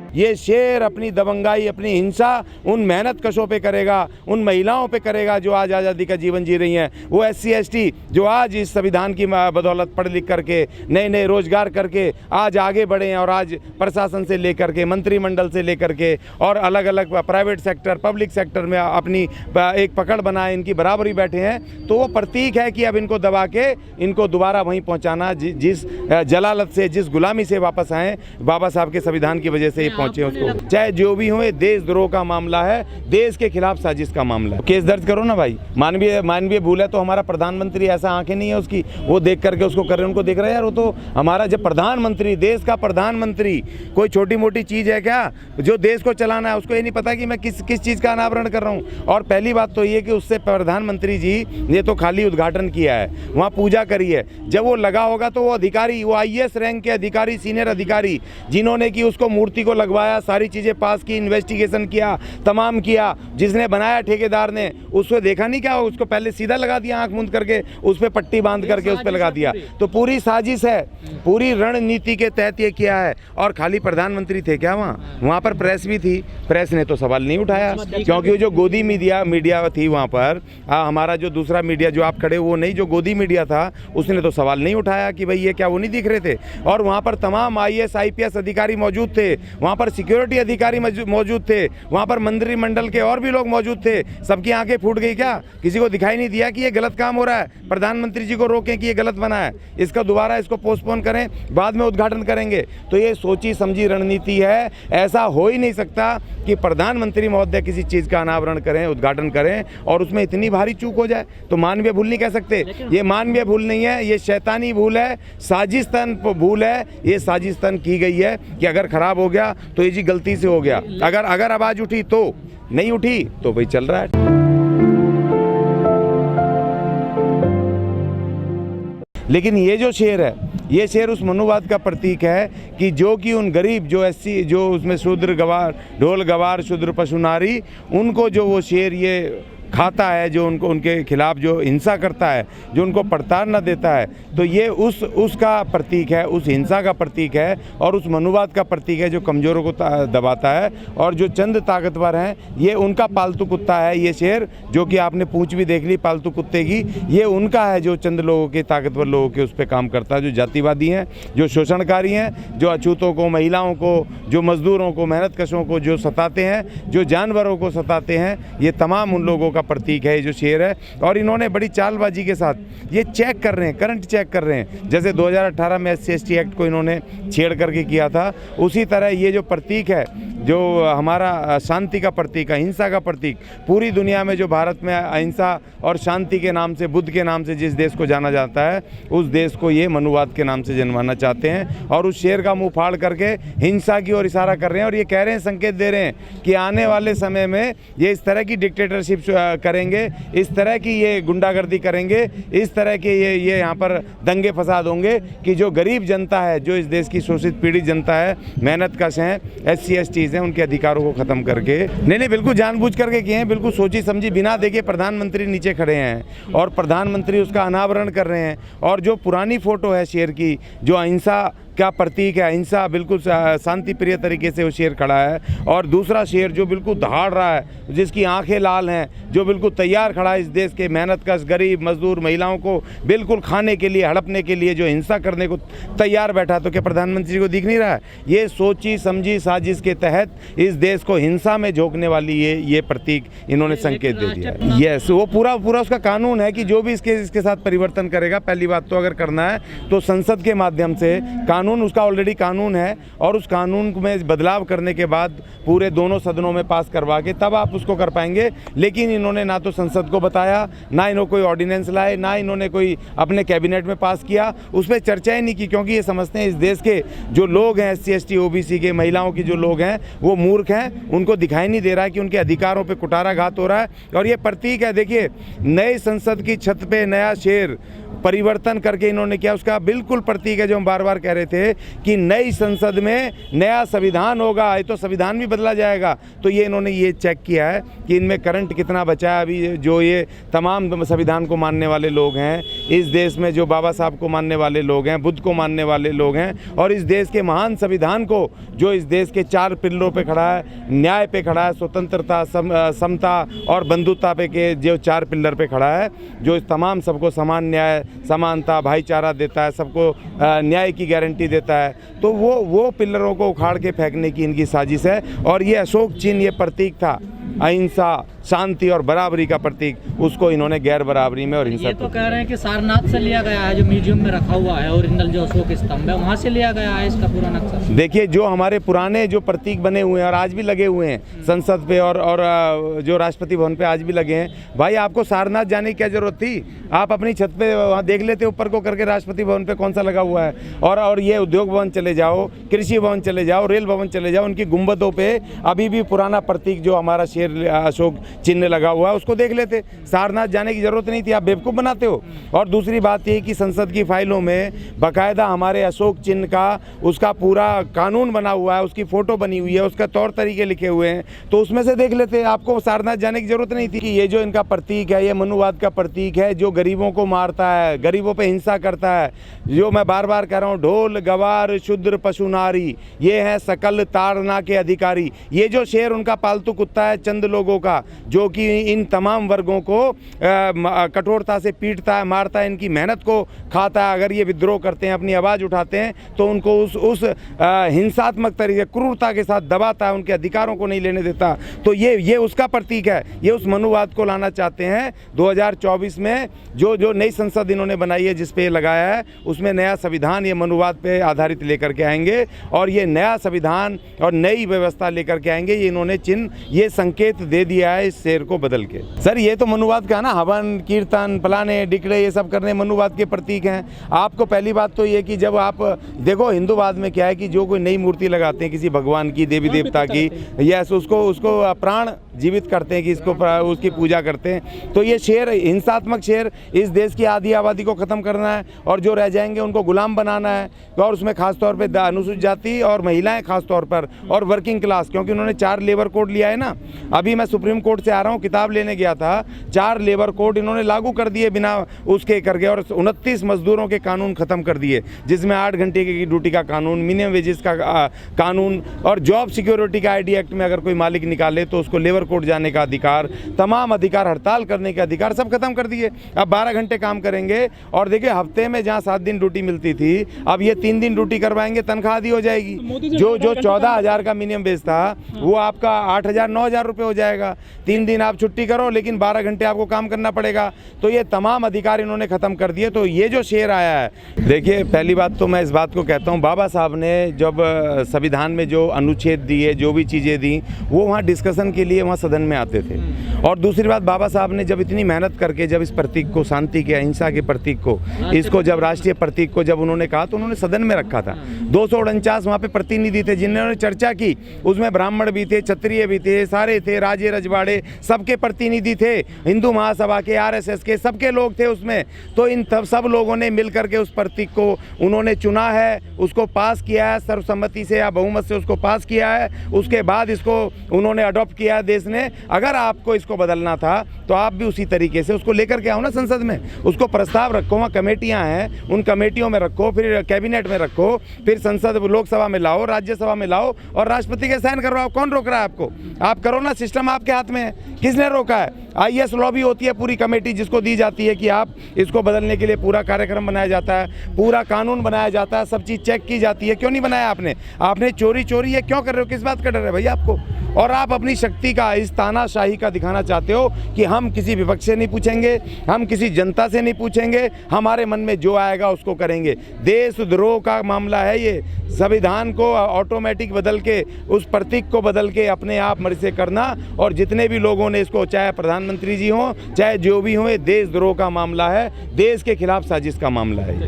ये शेर अपनी दबंगाई, अपनी हिंसा उन मेहनत कशों पे करेगा, उन महिलाओं पे करेगा जो आज आज़ादी का जीवन जी रही हैं। वो SC ST जो आज इस संविधान की बदौलत पढ़ लिख करके नए नए रोजगार करके आज आगे बढ़े हैं और आज प्रशासन से लेकर के मंत्रिमंडल से लेकर के और अलग अलग प्राइवेट सेक्टर पब्लिक सेक्टर में अपनी एक पकड़ बनाए इनकी बराबरी बैठे हैं। तो वो प्रतीक है कि अब इनको दबा के इनको दोबारा वहीं पहुँचाना जिस जलालत से, जिस गुलामी से वापस आए बाबा साहब के संविधान की वजह से पहुंचे उसको। चाहे जो भी हो, देशद्रोह का मामला है, देश के खिलाफ साजिश का मामला है। केस दर्ज करो ना भाई। मानवीय भूल है तो हमारा प्रधानमंत्री ऐसा आंखें नहीं है उसकी, वो देख करके उसको कर रहे हैं, उनको देख रहे हैं यार। वो तो हमारा जब प्रधानमंत्री, देश का प्रधानमंत्री कोई छोटी मोटी चीज़ है क्या? जो देश को चलाना है उसको ये नहीं पता कि मैं किस चीज़ का अनावरण कर रहा हूँ। और पहली बात तो ये कि उससे प्रधानमंत्री जी ने तो खाली उद्घाटन किया है, वहाँ पूजा करी है। जब वो लगा होगा तो वो अधिकारी, वो IAS रैंक के अधिकारी, सीनियर अधिकारी जिन्होंने कि उसको मूर्ति को लगवाया, सारी चीज़ें पास की, इन्वेस्टिगेशन किया, तमाम किया, जिसने बनाया ठेकेदार ने, उसको देखा नहीं क्या? उसको पहले सीधा लगा दिया आंख मूंद करके, उस पर पट्टी बांध करके उस पर लगा दिया। तो पूरी साजिश है, पूरी रणनीति के तहत ये किया है। और खाली प्रधानमंत्री थे क्या वहाँ पर प्रेस भी थी, प्रेस ने तो सवाल नहीं उठाया क्योंकि जो गोदी मीडिया थी वहाँ पर, हमारा जो दूसरा मीडिया जो आप खड़े वो नहीं, जो गोदी मीडिया था उसने तो सवाल नहीं उठाया कि भाई ये क्या वो नहीं दिख रहे थे। और वहाँ पर तमाम IAS IPS अधिकारी मौजूद थे, वहाँ पर सिक्योरिटी अधिकारी मौजूद थे, वहाँ पर मंत्रिमंडल के और भी लोग मौजूद थे। सबकी आंखें फूट गई क्या? किसी को दिखाई नहीं दिया कि ये गलत काम हो रहा है? प्रधानमंत्री जी को रोकें कि ये गलत बना है, इसका दोबारा इसको पोस्टपोन करें, बाद में उद्घाटन करेंगे। तो ये सोची समझी रणनीति है। ऐसा हो ही नहीं सकता कि प्रधानमंत्री महोदय किसी चीज़ का अनावरण करें, उद्घाटन करें और उसमें इतनी भारी चूक हो जाए। तो मानवीय भूल नहीं कह सकते, ये मानवीय भूल नहीं है, ये शैतानी भूल है, साजिशतन भूल है। ये साजिशतन की गई है कि अगर खराब हो गया तो ये जी गलती से हो गया, अगर आवाज उठी तो, नहीं उठी तो भाई चल रहा है। लेकिन ये जो शेर है, ये शेर उस मनुवाद का प्रतीक है कि जो कि उन गरीब जो SC जो उसमें शूद्र गवार, ढोल गवार, शूद्र पशु नारी, उनको जो वो शेर ये खाता है, जो उनको उनके खिलाफ जो हिंसा करता है, जो उनको प्रताड़ना देता है, तो ये उसका प्रतीक है, उस हिंसा का प्रतीक है और उस मनुवाद का प्रतीक है जो कमज़ोरों को दबाता है। और जो चंद ताकतवर हैं, ये उनका पालतू कुत्ता है। ये शेर जो कि आपने पूंछ भी देख ली पालतू कुत्ते की, ये उनका है जो चंद लोगों के, ताकतवर लोगों के उस पर काम करता है, जो जातिवादी हैं, जो शोषणकारी हैं, जो अछूतों को, महिलाओं को, जो मजदूरों को, मेहनत कशों को जो सताते हैं, जो जानवरों को सताते हैं, ये तमाम उन लोगों का प्रतीक है जो शेर है। और इन्होंने बड़ी चालबाजी के साथ ये चेक कर रहे हैं, करंट चेक कर रहे हैं। जैसे 2018 में SC ST एक्ट को इन्होंने छेड़ करके किया था, उसी तरह ये जो प्रतीक है, जो हमारा शांति का प्रतीक है, हिंसा का प्रतीक, पूरी दुनिया में जो भारत में अहिंसा और शांति के नाम से, बुद्ध के नाम से जिस देश को जाना जाता है, उस देश को ये मनुवाद के नाम से जनवाना चाहते हैं। और उस शेर का मुंह फाड़ करके हिंसा की ओर इशारा कर रहे हैं। और ये कह रहे हैं, संकेत दे रहे हैं कि आने वाले समय में ये इस तरह की डिक्टेटरशिप करेंगे, इस तरह की ये गुंडागर्दी करेंगे, इस तरह के ये यहाँ पर दंगे फसाद होंगे कि जो गरीब जनता है, जो इस देश की शोषित पीड़ित जनता है, मेहनत कश हैं, SC ST हैं, उनके अधिकारों को खत्म करके नहीं बिल्कुल जानबूझ करके किए हैं, बिल्कुल सोची समझी बिना देखे। प्रधानमंत्री नीचे खड़े हैं और प्रधानमंत्री उसका अनावरण कर रहे हैं। और जो पुरानी फोटो है शेर की, जो अहिंसा क्या प्रतीक है, अहिंसा, बिल्कुल शांति प्रिय तरीके से वो शेर खड़ा है। और दूसरा शेर जो बिल्कुल दहाड़ रहा है, जिसकी आंखें लाल हैं, जो बिल्कुल तैयार खड़ा है इस देश के मेहनतकश गरीब मजदूर महिलाओं को बिल्कुल खाने के लिए, हड़पने के लिए, जो हिंसा करने को तैयार बैठा, तो क्या प्रधानमंत्री को दिख नहीं रहा है? ये सोची समझी साजिश के तहत इस देश को हिंसा में झोंकने वाली ये प्रतीक इन्होंने संकेत दे दिया। यस, वो पूरा उसका कानून है कि जो भी इसके साथ परिवर्तन करेगा, पहली बात तो अगर करना है तो संसद के माध्यम से, कानून उसका ऑलरेडी कानून है, और उस कानून में बदलाव करने के बाद पूरे दोनों सदनों में पास करवा के तब आप उसको कर पाएंगे। लेकिन इन्होंने ना तो संसद को बताया, ना इन्होंने कोई ऑर्डिनेंस लाए, ना इन्होंने कोई अपने कैबिनेट में पास किया, उस पर चर्चा ही नहीं की, क्योंकि ये समझते हैं इस देश के जो लोग हैं, SC ST OBC के, महिलाओं की जो लोग हैं, वो मूर्ख हैं, उनको दिखाई नहीं दे रहा है कि उनके अधिकारों पर कुठाराघात हो रहा है। और ये प्रतीक है, देखिए, नई संसद की छत पे नया शेर परिवर्तन करके इन्होंने किया, उसका बिल्कुल प्रतीक है जो हम बार बार कह रहे थे थे कि नई संसद में नया संविधान होगा, ये तो संविधान भी बदला जाएगा। तो ये इन्होंने ये चेक किया है कि इनमें करंट कितना बचा है। अभी जो ये तमाम संविधान को मानने वाले लोग हैं इस देश में, जो बाबा साहब को मानने वाले लोग हैं, बुद्ध को मानने वाले लोग हैं, और इस देश के महान संविधान को जो इस देश के 4 पिलरों पे खड़ा है, न्याय पे खड़ा है, स्वतंत्रता, समता और बंधुता पे के जो 4 पिलर पे खड़ा है, जो इस तमाम सबको समान न्याय, समानता, भाईचारा देता है, सबको न्याय की गारंटी देता है। तो वो पिलरों को उखाड़ के फेंकने की इनकी साजिश है। और ये अशोक चिन्ह ये प्रतीक था अहिंसा, शांति और बराबरी का प्रतीक, उसको इन्होंने गैर बराबरी में और हिंसा। ये तो कह रहे हैं कि सारनाथ से लिया गया है, जो म्यूजियम में रखा हुआ है ओरिजिनल जो अशोक स्तंभ है वहाँ से लिया गया है इसका पूरा नक्शा। देखिए, जो हमारे पुराने जो प्रतीक बने हुए हैं और आज भी लगे हुए हैं संसद पे और जो राष्ट्रपति भवन पे आज भी लगे हैं, भाई आपको सारनाथ जाने की क्या जरूरत थी? आप अपनी छत पे वहाँ देख लेते ऊपर को करके राष्ट्रपति भवन पे कौन सा लगा हुआ है। और ये उद्योग भवन चले जाओ, कृषि भवन चले जाओ, रेल भवन चले जाओ, उनकी गुंबदों पे अभी भी पुराना प्रतीक जो हमारा शेर अशोक चिन्ह लगा हुआ है उसको देख लेते। सारनाथ जाने की जरूरत नहीं थी, आप बेवकूफ़ बनाते हो। और दूसरी बात ये कि संसद की फाइलों में बाकायदा हमारे अशोक चिन्ह का उसका पूरा कानून बना हुआ है, उसकी फ़ोटो बनी हुई है, उसका तौर तरीके लिखे हुए हैं, तो उसमें से देख लेते। आपको सारनाथ जाने की जरूरत नहीं थी। कि ये जो इनका प्रतीक है ये मनुवाद का प्रतीक है, जो गरीबों को मारता है, गरीबों पे हिंसा करता है। जो मैं बार बार कह रहा हूँ, ढोल गवार शूद्र पशु नारी, ये है सकल ताड़ना के अधिकारी। ये जो शेर उनका पालतू कुत्ता है चंद लोगों का, जो कि इन तमाम वर्गों को कठोरता से पीटता है, मारता है, इनकी मेहनत को खाता है। अगर ये विद्रोह करते हैं, अपनी आवाज़ उठाते हैं, तो उनको उस हिंसात्मक तरीके, क्रूरता के साथ दबाता है, उनके अधिकारों को नहीं लेने देता। तो ये उसका प्रतीक है। ये उस मनुवाद को लाना चाहते हैं। 2024 में जो नई संसद इन्होंने बनाई है, जिस पे ये लगाया है, उसमें नया संविधान ये मनुवाद पे आधारित लेकर के आएंगे और ये नया संविधान और नई व्यवस्था लेकर के आएंगे। ये इन्होंने चिन्ह, ये संकेत दे दिया है इस शेर को बदल के। सर, ये तो मनुवाद का ना, हवन कीर्तन फलाने डिकड़े ये सब करने मनुवाद के प्रतीक हैं। आपको पहली बात तो ये कि जब आप देखो हिंदूवाद में क्या है कि जो कोई नई मूर्ति लगाते हैं किसी भगवान की, देवी देवता की, या उसको प्राण जीवित करते हैं कि इसको उसकी पूजा करते हैं। तो ये शेर, हिंसात्मक शेर, इस देश की आधी आबादी को ख़त्म करना है और जो रह जाएंगे उनको गुलाम बनाना है। और उसमें खासतौर पे अनुसूचित जाति और महिलाएं खासतौर पर, और वर्किंग क्लास, क्योंकि उन्होंने 4 लेबर कोड लिया है ना। अभी मैं सुप्रीम कोर्ट से आ रहा हूँ, किताब लेने गया था, 4 लेबर कोड इन्होंने लागू कर दिए बिना उसके करके, और 29 मजदूरों के कानून ख़त्म कर दिए, जिसमें 8 घंटे की ड्यूटी का कानून, मिनिमम वेजेस का कानून, और जॉब सिक्योरिटी का ID एक्ट में अगर कोई मालिक निकाले तो उसको लेबर कोर्ट जाने का अधिकार, तमाम अधिकार, हड़ताल करने के अधिकार सब खत्म कर दिए। अब 12 घंटे काम करेंगे। और देखिए, हफ्ते में जहां 7 दिन ड्यूटी मिलती थी, अब ये 3 दिन ड्यूटी करवाएंगे, तनख्वाह आधी हो जाएगी। जो 14,000 का मिनिमम वेज था वो आपका 8,000 9,000 रुपये हो जाएगा। 3 दिन आप छुट्टी करो लेकिन 12 घंटे आपको काम करना पड़ेगा। तो ये तमाम अधिकार इन्होंने ख़त्म कर दिए। तो ये जो शेर आया है, देखिए, पहली बात तो मैं इस बात को कहता हूँ, बाबा साहब ने जब संविधान में जो अनुच्छेद दिए, जो भी चीज़ें दी, वो वहाँ डिस्कशन के लिए वहाँ सदन में आते थे। और दूसरी बात, बाबा साहब ने जब इतनी मेहनत करके जब इस प्रतीक को, शांति के, अहिंसा के प्रतीक को, इसको जब राष्ट्रीय प्रतीक को जब उन्होंने कहा, तो उन्होंने सदन में रखा था। 249 वहाँ पे प्रतिनिधि थे जिन्होंने चर्चा की। उसमें ब्राह्मण भी थे, क्षत्रिय भी थे, सारे थे, राजे रजवाड़े सबके प्रतिनिधि थे, हिंदू महासभा के, RSS के, सबके लोग थे उसमें। तो इन सब लोगों ने मिल करके उस प्रतीक को उन्होंने चुना है, उसको पास किया है, सर्वसम्मति से या बहुमत से उसको पास किया है। उसके बाद इसको उन्होंने अडॉप्ट किया है देश ने। अगर आपको इसको बदलना था तो आप भी उसी तरीके से उसको लेकर के आओ ना संसद में, उसको प्रस्ताव रखो, वहाँ कमेटियाँ हैं, उन कमेटियों में रखो, फिर कैबिनेट में रखो, फिर संसद लोकसभा में लाओ, राज्यसभा में लाओ और राष्ट्रपति के साइन करवाओ। कौन रोक रहा है आपको? आप करो ना, सिस्टम आपके हाथ में है। किसने रोका है? IAS लॉबी होती है पूरी कमेटी, जिसको दी जाती है कि आप इसको बदलने के लिए पूरा कार्यक्रम बनाया जाता है, पूरा कानून बनाया जाता है, सब चीज़ चेक की जाती है। क्यों नहीं बनाया आपने चोरी ये क्यों कर रहे हो? किस बात का डर है भैया आपको? और आप अपनी शक्ति का, इस तानाशाही का दिखाना चाहते हो कि हम किसी विपक्ष से नहीं पूछेंगे, हम किसी जनता से नहीं पूछेंगे, हमारे मन में जो आएगा उसको करेंगे। देशद्रोह का मामला है ये। संविधान को ऑटोमेटिक बदल के, उस प्रतीक को बदल के अपने आप मर्जी से करना, और जितने भी लोगों ने इसको, चाहे प्रधानमंत्री जी हों, चाहे जो भी हों, ये देशद्रोह का मामला है, देश के खिलाफ साजिश का मामला है।